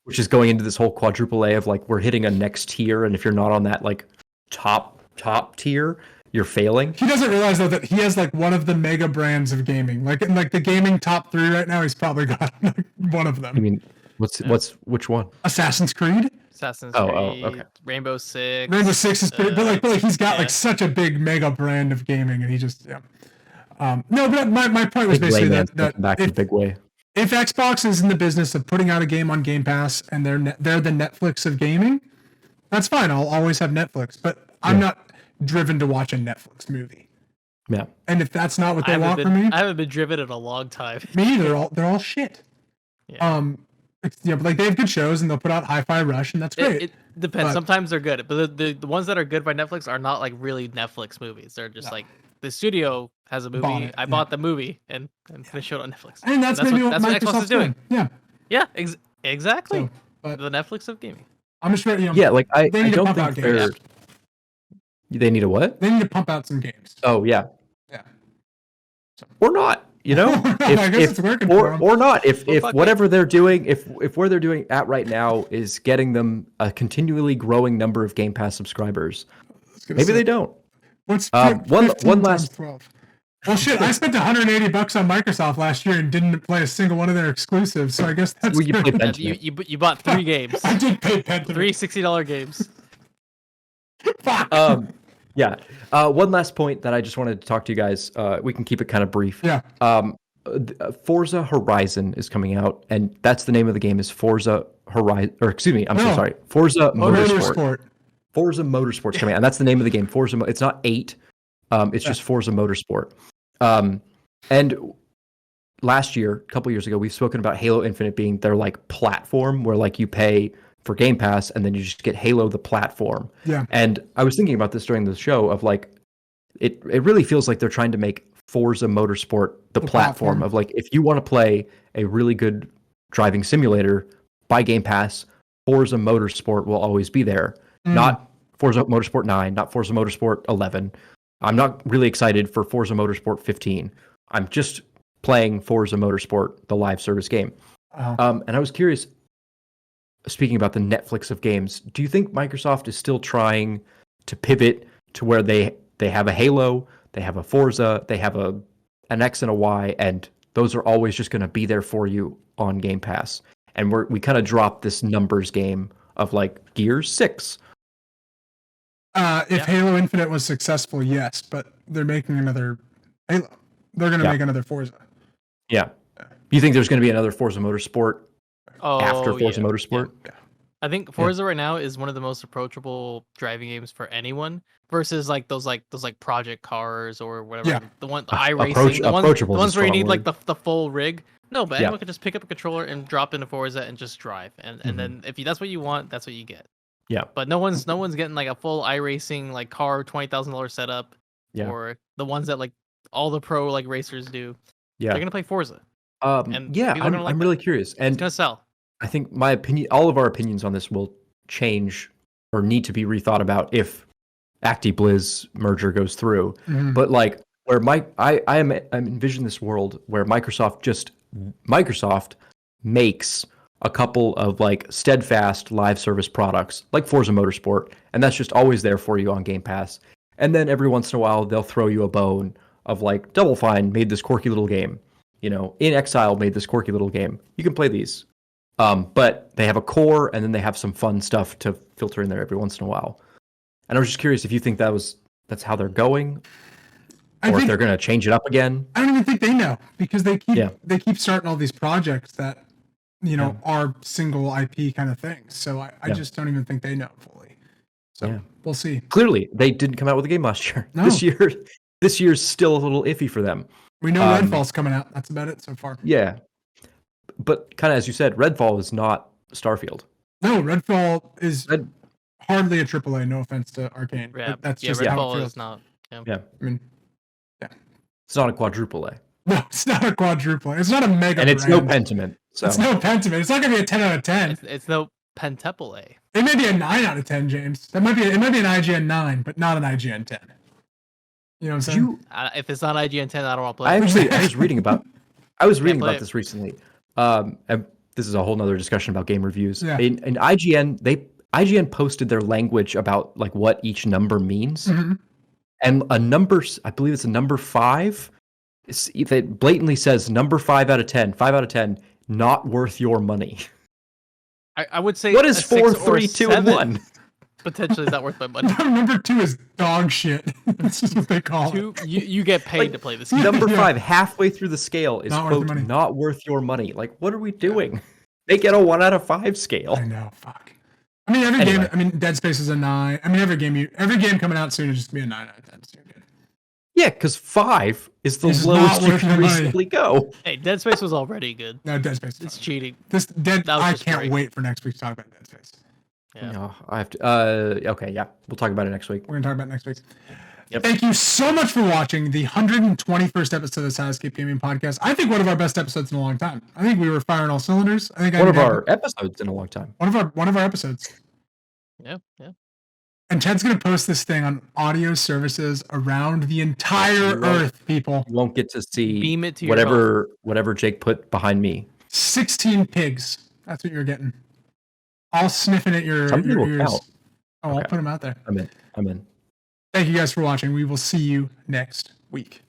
Which is going into this whole quadruple A of like we're hitting a next tier, and if you're not on that like top tier, you're failing. He doesn't realize though that he has like one of the mega brands of gaming. Like in like the gaming top 3 right now, he's probably got like one of them. I mean, Which one? Assassin's Creed. Assassin's Oh, Creed, okay. Rainbow Six. Rainbow Six is pretty, but like he's got yeah. like such a big mega brand of gaming, and he just no. But my point was basically that back in a big way. If Xbox is in the business of putting out a game on Game Pass and they're the Netflix of gaming, that's fine. I'll always have Netflix, but I'm not driven to watch a Netflix movie. Yeah. And if that's not what they want from me, I haven't been driven in a long time. Me either. They're all shit. Yeah. But like they have good shows and they'll put out Hi-Fi Rush and that's great. It depends. Sometimes they're good, but the ones that are good by Netflix are not like really Netflix movies. They're just like the studio has a movie. I bought the movie and finished it on Netflix. And that's maybe what Xbox is doing. Yeah. Yeah. Exactly. So, but the Netflix of gaming. I'm just ready. Like I don't think they're. They need a what? They need to pump out some games. Oh yeah. Yeah. Or not. You know, I guess it's working for them. Or not. If whatever they're doing, if where they're doing at right now is getting them a continually growing number of Game Pass subscribers, maybe they don't. What's one last 12? Well, shit, I spent $180 on Microsoft last year and didn't play a single one of their exclusives, so I guess that's well, you bought 3 games. I did pay Pentiment. 3 $60 games. Fuck. Yeah. One last point that I just wanted to talk to you guys. We can keep it kind of brief. Yeah. Forza Horizon is coming out, and that's the name of the game is Forza Horizon. Or excuse me, I'm so sorry. Forza Motorsport. Forza Motorsport's coming out, and that's the name of the game. Forza. It's not 8. It's just Forza Motorsport. And last year, a couple years ago, we've spoken about Halo Infinite being their like platform where like you pay for Game Pass and then you just get Halo the platform. Yeah. And I was thinking about this during the show of like it really feels like they're trying to make Forza Motorsport the platform of like if you want to play a really good driving simulator, buy Game Pass, Forza Motorsport will always be there. Not Forza Motorsport 9, not Forza Motorsport 11. I'm not really excited for Forza Motorsport 15. I'm just playing Forza Motorsport, the live service game. And I was curious, speaking about the Netflix of games, do you think Microsoft is still trying to pivot to where they have a Halo, they have a Forza, they have an X and a Y, and those are always just going to be there for you on Game Pass? And we kind of dropped this numbers game of like Gears 6. If Halo Infinite was successful, yes, but they're making another Halo. They're going to make another Forza. Yeah. You think there's going to be another Forza Motorsport after Forza Motorsport? Yeah. I think Forza right now is one of the most approachable driving games for anyone versus like those project cars or whatever. Yeah. The iRacing, the ones where you need word. like the full rig. No, but anyone can just pick up a controller and drop into Forza and just drive. And then if that's what you want, that's what you get. Yeah. But no one's getting like a full iRacing like car $20,000 setup. Yeah. Or the ones that like all the pro like racers do. Yeah. They're gonna play Forza. I'm really curious. And it's gonna sell. I think my opinion, all of our opinions on this will change or need to be rethought about if Acti Blizz merger goes through. But like where I envision this world where Microsoft makes a couple of like steadfast live service products like Forza Motorsport, and that's just always there for you on Game Pass. And then every once in a while they'll throw you a bone of like Double Fine made this quirky little game. You know, In Exile made this quirky little game. You can play these. But they have a core and then they have some fun stuff to filter in there every once in a while. And I was just curious if you think that's how they're going, or if they're going to change it up again. I don't even think they know because they keep starting all these projects that are single IP kind of things. So I just don't even think they know fully. So we'll see. Clearly, they didn't come out with a game last year. No. This year's still a little iffy for them. We know Redfall's coming out. That's about it so far. Yeah. But kind of as you said, Redfall is not Starfield. No, Redfall is hardly a AAA. No offense to Arcane. Yeah, that's just Redfall how it feels. is not. Yeah. I mean, it's not a quadruple A. No, it's not a quadruple A. It's not a mega. And it's brand. no Pentiment. So. It's no Pentiment. It's not going to be a 10 out of 10. It's no Pentuple A. It may be a 9 out of 10, James. It might be an IGN 9, but not an IGN 10. You know what I'm saying? If it's not IGN 10, I don't want to play. I was reading about this recently. And this is a whole nother discussion about game reviews. Yeah. In IGN, IGN posted their language about like what each number means. And a number, I believe it's a number 5. It blatantly says number 5 out of 10, 5 out of 10, not worth your money. I would say What is a 6 4, or 3, 2, and 7 1? potentially is not worth my money. Number 2 is dog shit. That's just what they call it. 2, you get paid to play this game. Number 5, halfway through the scale, is Not worth the quote money. not worth your money. Like, what are we doing? They get a 1 out of 5 scale. I know, fuck. I mean, every game. I mean, Dead Space is a 9. I mean, every game coming out soon is just gonna be a 9 out of 10. So you're good. Yeah, because 5 is the It's lowest not you worth can the money. reasonably go. Hey, Dead Space was already good. No, Dead Space. It's cheating. I just can't great. wait for next week to talk about Dead Space. Yeah. No, I have to. Okay, yeah, we'll talk about it next week. We're gonna talk about it next week. Yep. Thank you so much for watching the 121st episode of the Side Escape Gaming Podcast. I think one of our best episodes in a long time. I think we were firing all cylinders. I think One of our episodes in a long time. One of our episodes. Yeah. And Ted's gonna post this thing on audio services around the entire earth, people. You won't get to see Beam it to your whatever Jake put behind me. 16 pigs. That's what you're getting. All sniffing at your ears. Count. Oh, okay. I'll put them out there. I'm in. Thank you guys for watching. We will see you next week.